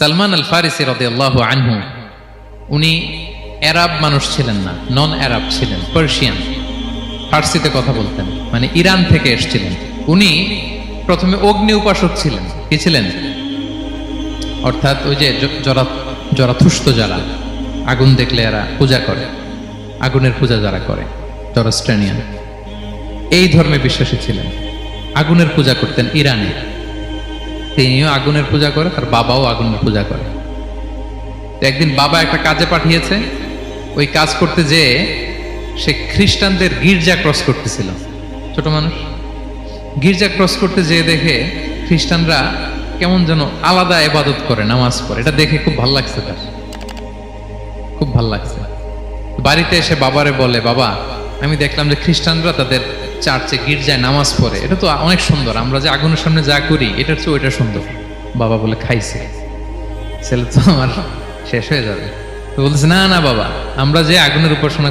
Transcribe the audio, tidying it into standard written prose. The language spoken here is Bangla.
সালমান আল ফারিসি রাদিয়াল্লাহু আনহু উনি আরব মানুষ ছিলেন না, নন আরব ছিলেন, পার্সিয়ান, ফার্সিতে কথা বলতেন, মানে ইরান থেকে এসেছিলেন। উনি প্রথমে অগ্নি উপাসক ছিলেন। কি ছিলেন? অর্থাৎ ওই যে জরাথুস্ত যারা আগুন দেখলে এরা পূজা করে, আগুনের পূজা যারা করে, জরস্ট্রেনিয়ান, এই ধর্মে বিশ্বাসী ছিলেন। আগুনের পূজা করতেন ইরানে। তিনিও আগুনের পূজা করে, তার বাবাও আগুনের পূজা করে। একদিন বাবা একটা কাজে পাঠিয়েছে, ওই কাজ করতে যেয়ে সে খ্রিস্টানদের গির্জা ক্রস করতেছিল। ছোট মানুষ গির্জা ক্রস করতে যেয়ে দেখে খ্রিস্টানরা কেমন যেন আলাদা ইবাদত করে, নামাজ পড়ে। এটা দেখে খুব ভালো লাগছে, তার খুব ভালো লাগছে। বাড়িতে এসে বাবারে বলে, বাবা আমি দেখলাম যে খ্রিস্টানরা তাদের চার্চে গির্জায় নামাজ পড়ে, এটা তো অনেক সুন্দর, আমরা যে আগুনের সামনে যা করি এটার চেয়ে ওইটা সুন্দর। বাবা বলে, খাইছে, ছেলে তো আমার শেষ হয়ে যাবে। তো বলতেছে, না না বাবা, আমরা যে আগুনের উপাসনা